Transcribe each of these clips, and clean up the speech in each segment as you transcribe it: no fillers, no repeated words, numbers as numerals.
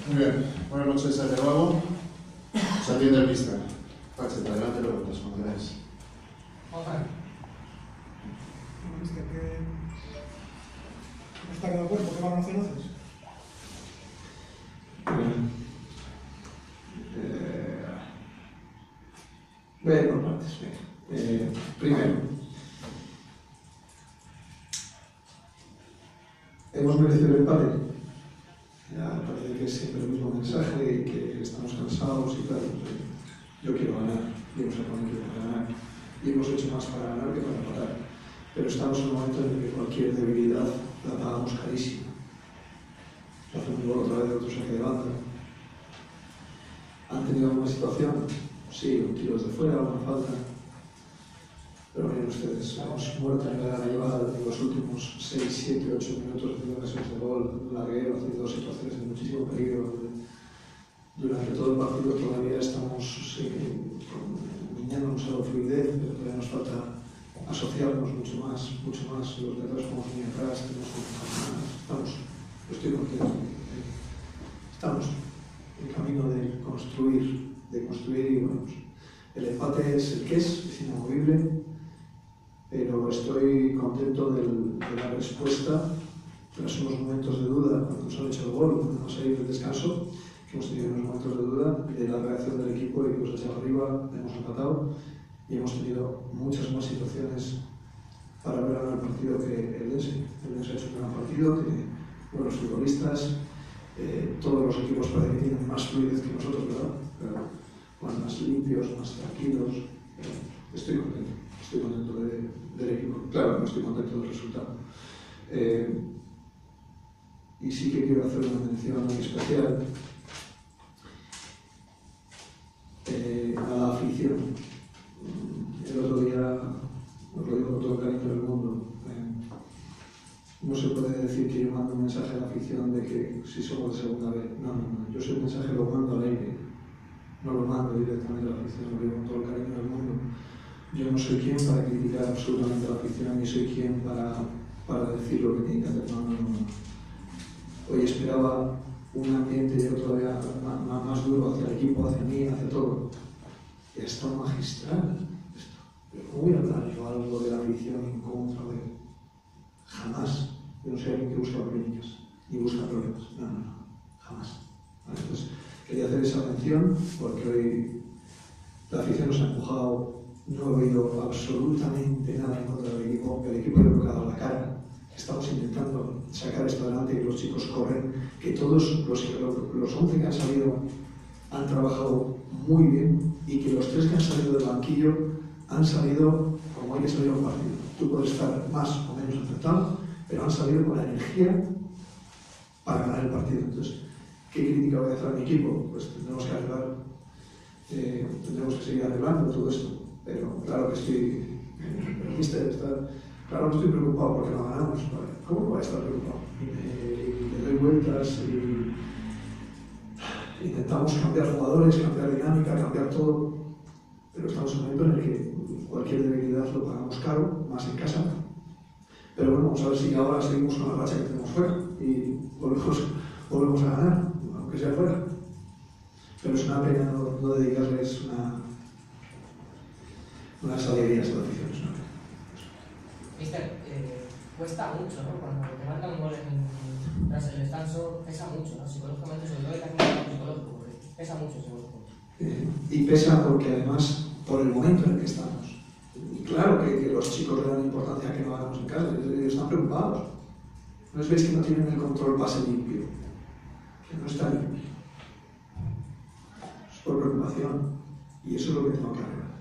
Muy bien, buenas noches de nuevo. Se atiende el mister. Pacheta, adelante preguntas, cuando queráis. Mister, ¿cómo está quedado el cuerpo? ¿Qué valoración haces? Voy a ir por partes. Primero, hemos merecido el empate. Ya parece que es siempre el mismo mensaje y que estamos cansados y tal. Yo quiero ganar, y hemos aprendido para ganar, y hemos hecho más para ganar que para empatar. Pero estamos en un momento en el que cualquier debilidad la pagamos carísima. Hacemos un gol otra vez de otro saque de banda. ¿Han tenido alguna situación? Sí, un tiro desde fuera, una falta. Pero miren ustedes, hemos muerto en la llevada en los últimos 6, 7, 8 minutos haciendo ocasiones de gol, larguero, haciendo dos situaciones de muchísimo peligro. Durante todo el partido todavía estamos minándonos a la fluidez, pero todavía nos falta asociarnos mucho más. Los dedos como muy atrás, estoy contento. Estamos en camino de construir y bueno, el empate es el que es inamovible, pero estoy contento de la respuesta tras unos momentos de duda cuando nos han hecho el gol, cuando nos ha ido el descanso, que hemos tenido unos momentos de duda de la reacción del equipo, el equipo se ha echado arriba, hemos empatado y hemos tenido muchas más situaciones para haber ganado el partido que el Dense. El Dense ha hecho un gran partido, tiene buenos futbolistas, todos los equipos parece que tienen más fluidez que nosotros, ¿verdad? Pero, bueno, más limpios, más tranquilos. Estoy contento del equipo. Claro, no estoy contento del resultado. Y sí que quiero hacer una mención muy especial a la afición. El otro día, os lo digo con todo el cariño del mundo, no se puede decir que yo mando un mensaje a la afición de que si somos de segunda vez. No. Yo ese mensaje lo mando al aire. No lo mando directamente a la afición, lo digo con todo el cariño del mundo. Yo no soy quien para criticar absolutamente a la afición, ni soy quien para decir lo que tiene que hacer. No. Hoy esperaba un ambiente yo todavía más duro hacia el equipo, hacia mí, hacia todo. Y ha estado magistral esto. Pero ¿cómo voy a hablar yo algo de la afición en contra de...? Jamás. Yo no soy alguien que busca polémicas, ni busca problemas. No. Jamás. ¿Vale? Entonces, quería hacer esa mención porque hoy la afición nos ha empujado, no he oído absolutamente nada en contra del equipo. El equipo le ha dado la cara. Estamos intentando sacar esto adelante y los chicos corren, que todos los 11 que han salido han trabajado muy bien y que los 3 que han salido del banquillo han salido como hay que salir a un partido. Tú puedes estar más o menos acertado, pero han salido con la energía para ganar el partido. Entonces, ¿qué crítica voy a hacer a mi equipo? Pues tendremos que arreglar, tendremos que seguir arreglando todo esto. Pero claro que estoy, claro que estoy preocupado porque no ganamos. ¿Cómo voy a estar preocupado? Y le doy vueltas y intentamos cambiar jugadores, cambiar dinámica, cambiar todo. Pero estamos en un momento en el que cualquier debilidad lo pagamos caro, más en casa. Pero bueno, vamos a ver si ahora seguimos con la racha que tenemos fuera y volvemos a ganar, aunque sea fuera. Pero es una pena no dedicarles unas alegrías a la afición. Es una pena. Mister, cuesta mucho, ¿no? Cuando te marcan un gol tras el descanso, pesa mucho, ¿no? Psicológicamente, sobre todo hay que hacer un psicológico, porque pesa mucho ese gol. Y pesa porque además, por el momento en el que estamos. Claro que los chicos le dan importancia a que no hagamos en casa, ellos están preocupados. ¿No les veis que no tienen el control pase limpio? Que no está limpio. Es por preocupación. Y eso es lo que tengo que arreglar.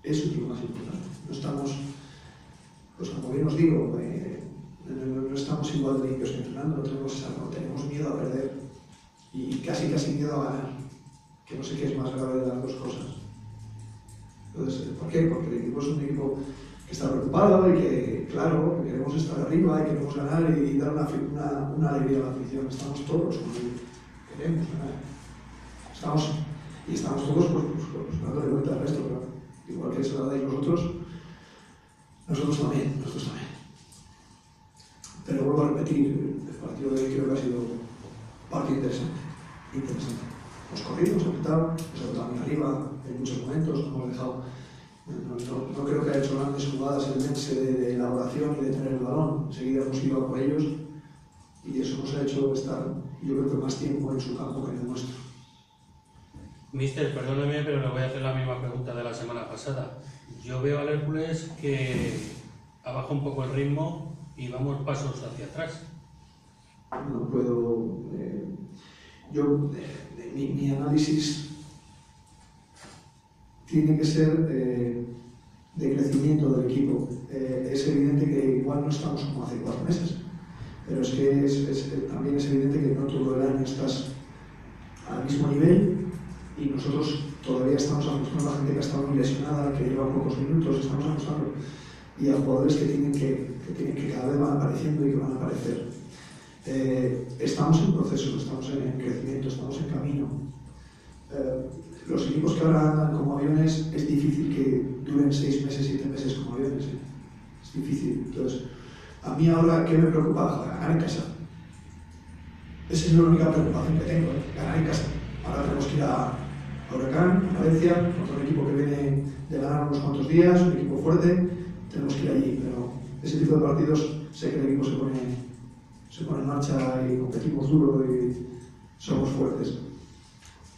Eso es lo más importante. No estamos, pues como bien os digo, no estamos igual de limpios que entrenando, tenemos miedo a perder y casi miedo a ganar. Que no sé qué es más grave de las dos cosas. Entonces, ¿por qué? Porque el equipo es un equipo que está preocupado y que, claro, que queremos estar arriba y queremos ganar y dar una alegría a la afición. Estamos todos con ello. Queremos ganar. Estamos todos pues dándole vuelta al resto, pero igual que se la dais vosotros, nosotros también. Pero vuelvo a repetir, el partido de hoy creo que ha sido parte interesante. interesante. Hemos corrido, hemos apretado, hemos apretado muy arriba en muchos momentos, no hemos dejado. No creo que haya hecho grandes jugadas el Mense de elaboración y de tener el balón. Enseguida hemos ido a por ellos y eso nos ha hecho estar, yo creo que más tiempo en su campo que en el nuestro. Mister, perdóneme, pero le voy a hacer la misma pregunta de la semana pasada. Yo veo al Hércules que abaja un poco el ritmo y vamos pasos hacia atrás. No puedo... mi análisis tiene que ser de crecimiento del equipo. Es evidente que igual no estamos como hace 4 meses, pero es que también es evidente que no todo el año estás al mismo nivel y nosotros todavía estamos ajustando a la gente que ha estado muy lesionada, que lleva pocos minutos, estamos ajustando, y a jugadores que cada vez van apareciendo y que van a aparecer. Estamos en proceso, estamos en crecimiento, estamos en camino. Los equipos que ahora andan como aviones es difícil que duren 6 meses, 7 meses como aviones. Es difícil. Entonces, a mí ahora, ¿qué me preocupa? Ganar en casa. Esa es la única preocupación que tengo, ganar en casa. Ahora tenemos que ir a Huracán, a Valencia, otro equipo que viene de ganar unos cuantos días, un equipo fuerte, tenemos que ir allí. Pero ese tipo de partidos, sé que el equipo se pone en marcha y competimos duro y somos fuertes.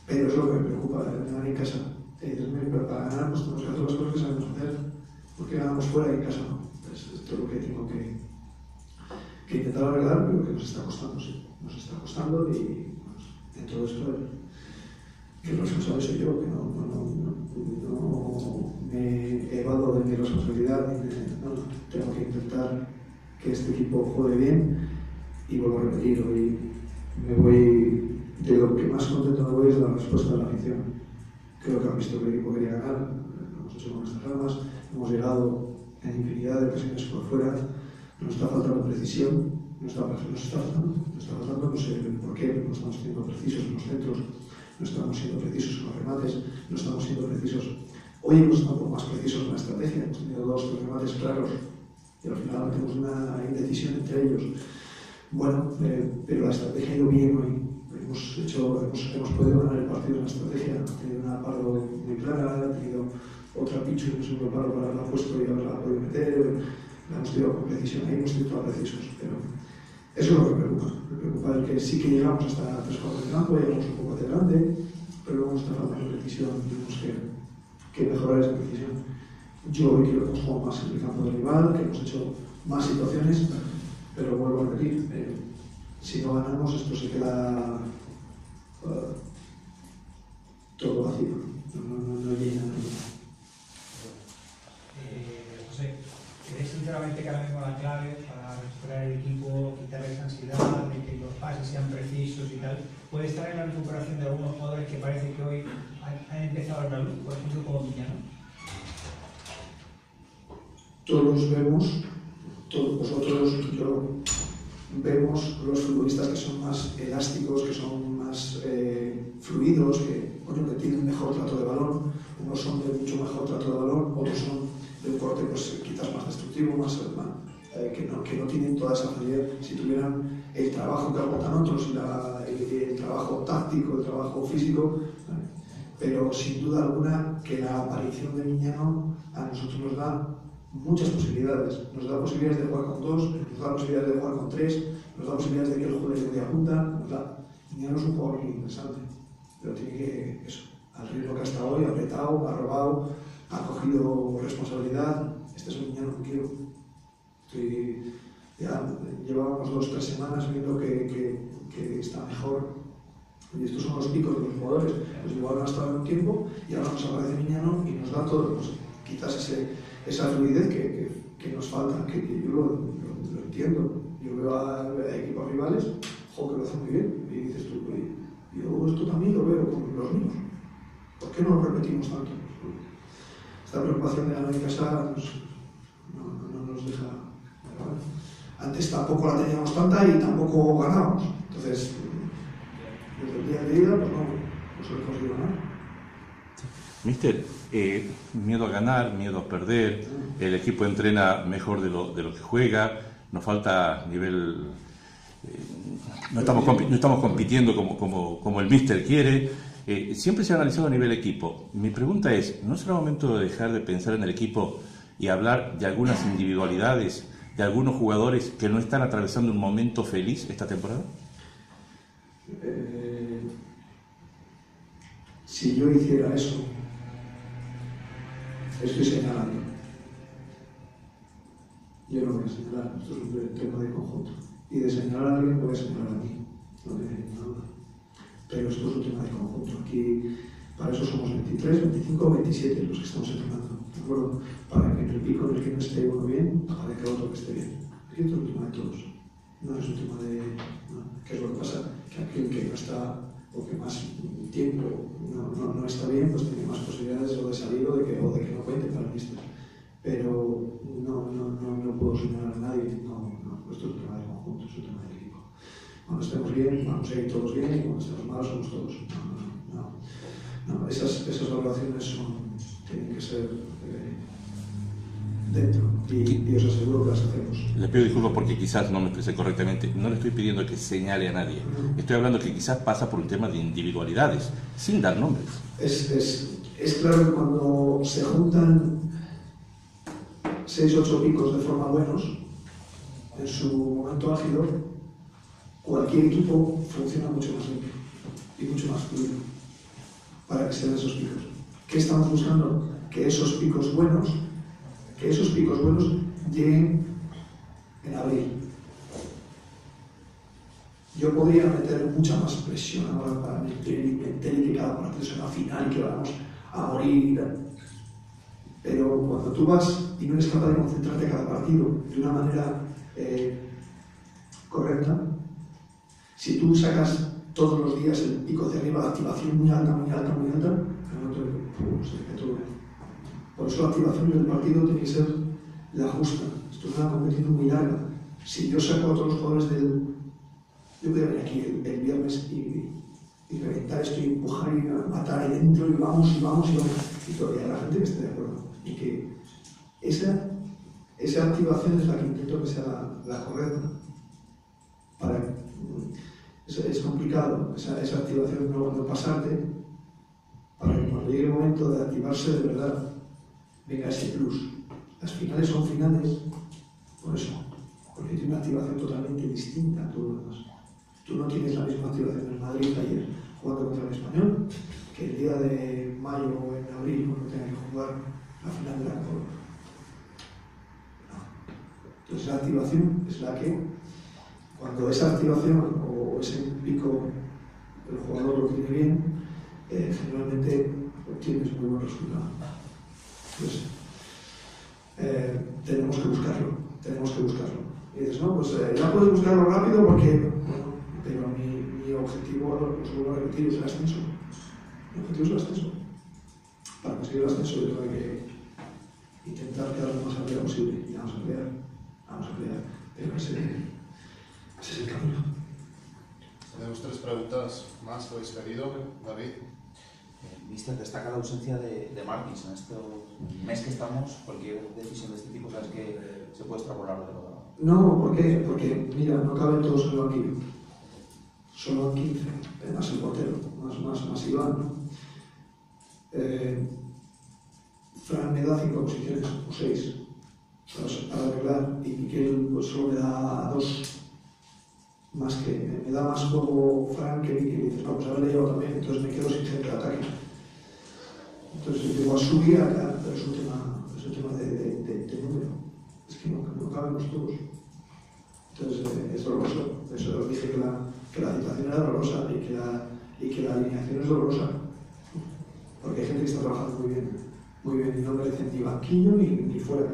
Pero es lo que me preocupa, ganar en casa. Pero para ganar pues tenemos que hacer las cosas que sabemos hacer, porque ganamos fuera y en casa no. Esto es lo que tengo que intentar arreglar, pero que nos está costando, sí. Nos está costando y dentro de esto que el responsable soy yo, que no me evado de mi responsabilidad. Tengo que intentar que este equipo juegue bien y vuelvo a repetir, hoy me voy... De lo que más contento me voy es la respuesta de la afición. Creo que han visto que el equipo quería ganar, lo hemos hecho con nuestras armas, hemos llegado en infinidad de ocasiones por fuera, nos está faltando precisión, nos está faltando, no sé por qué, pero no estamos siendo precisos en los centros, no estamos siendo precisos en los remates, no estamos siendo precisos. Hoy hemos estado un poco más precisos en la estrategia, hemos tenido 2 remates claros y al final tenemos una indecisión entre ellos. Bueno, pero la estrategia ha ido bien hoy. Hemos podido ganar el partido en la estrategia. Ha tenido una Pardo muy clara, ha tenido otra Pichu en el segundo paro para haberla puesto y haberla podido meter. La hemos tirado con precisión, ahí hemos sido todos precisos. Pero eso es lo que me preocupa. Me preocupa el que sí que llegamos hasta 3 cuartos de campo, llegamos un poco hacia adelante, pero luego nos está faltando precisión, tenemos que mejorar esa precisión. Yo hoy quiero que hemos jugado más en el campo del rival, que hemos hecho más situaciones, pero vuelvo a repetir. Si no ganamos, esto se queda todo vacío, no llena nada. José, ¿crees sinceramente que ahora mismo la clave para recuperar el equipo, quitar esa ansiedad, de que los pases sean precisos y tal, puede estar en la recuperación de algunos jugadores que parece que hoy han empezado a ver la luz, por ejemplo como Miñano? Todos vemos, todos vosotros, yo, vemos los futbolistas que son más elásticos, que son más fluidos, que tienen mejor trato de balón. Unos son de mucho mejor trato de balón, otros son de un corte pues, quizás más destructivo, que no tienen toda esa facilidad. Si tuvieran el trabajo que aportan otros, el trabajo táctico, el trabajo físico, pero sin duda alguna que la aparición de Miñano a nosotros nos da muchas posibilidades. Nos da posibilidades de jugar con 2, nos da posibilidades de jugar con 3, nos da posibilidades de que él juegue de media punta. Miñano es un jugador muy interesante, pero tiene que, eso, al ritmo que ha estado hoy, ha apretado, ha robado, ha cogido responsabilidad. Este es un Miñano que quiero. Ya llevábamos 2 o 3 semanas viendo que está mejor. Y estos son los picos de los jugadores. Pues igual no ha estado en un tiempo y ahora nos aparece Miñano y nos da todo, pues, quizás esa fluidez que nos falta, que yo lo entiendo. Yo veo a equipos rivales, que lo hacen muy bien, y dices tú, yo esto también lo veo con los míos. ¿Por qué no lo repetimos tanto? Esta preocupación de ganar en casa no nos deja. Antes tampoco la teníamos tanta y tampoco ganábamos. Entonces, desde el día de ida, pues no se lo conseguido ganar. Mister, miedo a ganar, miedo a perder, el equipo entrena mejor de lo que juega, nos falta nivel no estamos compitiendo como el míster quiere. Siempre se ha analizado a nivel equipo. Mi pregunta es, ¿no será momento de dejar de pensar en el equipo y hablar de algunas individualidades, de algunos jugadores que no están atravesando un momento feliz esta temporada? Si yo hiciera eso, estoy señalando. Yo no voy a señalar, esto es un tema de conjunto. Y de señalar a alguien, voy a señalar a mí, no tiene ninguna duda. Pero esto es un tema de conjunto. Aquí, para eso somos 23, 25, 27 los que estamos entrenando, ¿de acuerdo? Para que en el pico en el que no esté uno bien, para que otro que esté bien. Aquí esto es un tema de todos. No es un tema de... ¿no? ¿Qué es lo que pasa? Que aquel que no está, o que más tiempo no está bien, pues tiene más posibilidades o de salir o de que no cuente para el míster. Pero no puedo señalar a nadie. No, esto es un tema de conjunto, es un tema de equipo. Cuando estemos bien, vamos a ir todos bien, y cuando estemos mal, somos todos. No, esas valoraciones tienen que ser dentro, y os aseguro que las hacemos. Le pido disculpas porque quizás no me expresé correctamente. No le estoy pidiendo que señale a nadie. Estoy hablando que quizás pasa por un tema de individualidades, sin dar nombres. Es claro que cuando se juntan 6 o 8 picos de forma buenos, en su momento álgido, cualquier equipo funciona mucho más limpio y mucho más fluido para que se den esos picos. ¿Qué estamos buscando? Que esos picos buenos lleguen en abril. Yo podría meter mucha más presión ahora para meter que cada partido sea una final y que vamos a morir. Pero cuando tú vas y no eres capaz de concentrarte cada partido de una manera correcta, si tú sacas todos los días el pico de arriba de activación muy alta, en el otro se cae todo bien. Por eso la activación del partido tiene que ser la justa. Esto es una competición muy larga. Si yo saco a todos los jugadores yo voy a venir aquí el viernes y reventar esto y empujar y matar ahí dentro y vamos. Y todavía la gente que esté de acuerdo. Y que esa activación es la que intento que sea la correcta. Es complicado esa activación no pasarte, para que cuando llegue el momento de activarse de verdad venga ese plus. Las finales son finales por eso, porque tiene una activación totalmente distinta a todo lo demás. Tú no tienes la misma activación en Madrid ayer jugando contra el Español que el día de mayo o en abril cuando tenga que jugar la final de la Copa. No. Entonces la activación es la que, cuando esa activación o ese pico el jugador lo tiene bien, generalmente obtienes muy buen resultado. Entonces, tenemos que buscarlo. Y dices, no, pues ya puedes buscarlo rápido porque, bueno, pero mi objetivo, lo vuelvo a repetir, es el ascenso. Mi objetivo es el ascenso. Para conseguir el ascenso yo tengo que intentar quedar lo más arriba posible. Y vamos a pelear. Pero ese es el camino. Tenemos 3 preguntas más que habéis pedido, David. Mister, destaca la ausencia de Martins en este mes que estamos. Cualquier decisión de este tipo, ¿sabes que se puede extrapolar de lo? No, ¿por qué? Porque, mira, no caben todos en el banquillo. Solo 15, más el portero, más Iván, ¿no? Fran me da 5 posiciones, o 6, para arreglar, y Miquel pues solo me da 2. Más que me da más juego Fran que Miquel, y dices, vamos a haberle llevado también, entonces me quedo sin gente de ataque. Entonces llego a subir acá, pero es un tema de número. Es que no cabemos todos. Entonces es doloroso. Eso os dije que la situación era dolorosa y que la alineación es dolorosa. Porque hay gente que está trabajando muy bien, y no merecen ni banquillo ni fuera.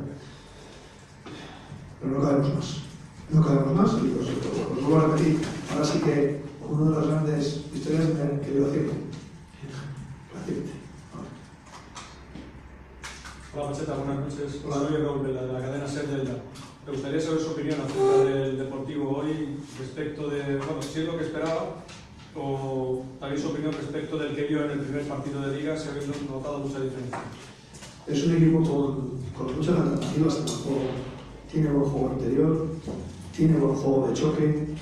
Pero no cabemos más, y os vuelvo a repetir. Ahora sí que una de las grandes historias que yo hacía. Hola Pacheta, buenas noches. Soy Raúl de la cadena SER Delta. Me gustaría saber su opinión acerca del Deportivo hoy respecto de, bueno, si es lo que esperaba, o también su opinión respecto del que vio en el primer partido de Liga, si habiendo notado mucha diferencia. Es un equipo con muchas alternativas en el juego. Tiene buen juego interior, tiene buen juego de choque,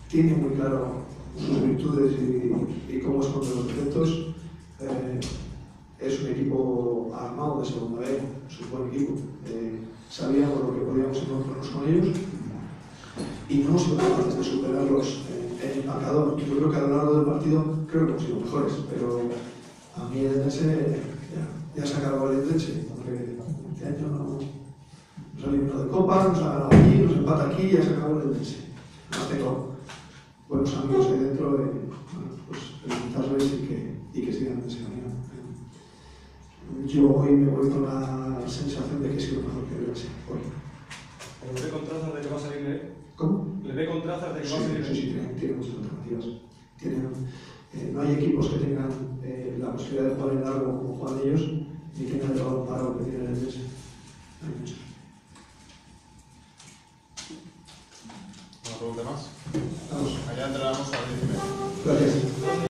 tiene muy claro sus virtudes y cómo esconde los defectos. Es un equipo armado de segunda vez, es un buen equipo. Sabíamos lo que podíamos encontrarnos con ellos y no hemos sido capaces de superarlos en el marcador. Yo creo que a lo largo del partido creo que hemos sido mejores, pero a mí el Eldense ya se ha cargado el Eldense, porque este año nos ha eliminado de Copa, nos ha ganado aquí, nos empata aquí y ya se acabó el Eldense. Además tengo buenos amigos ahí dentro, pues felicitarles y que sigan ese camino. Yo hoy me voy con la sensación de que he sido mejor que el Eldense hoy. ¿Pero le ve con trazas de que va a salir de...? ¿Cómo? ¿Le ve con trazas de que va a salir de...? Sí, tiene muchas alternativas. No hay equipos que tengan la posibilidad de jugar en largo como juegan ellos, ni tengan el balón parado que tienen el Eldense. Hay muchos. ¿Una pregunta más? Vamos. Allá entramos a 10:30. Gracias.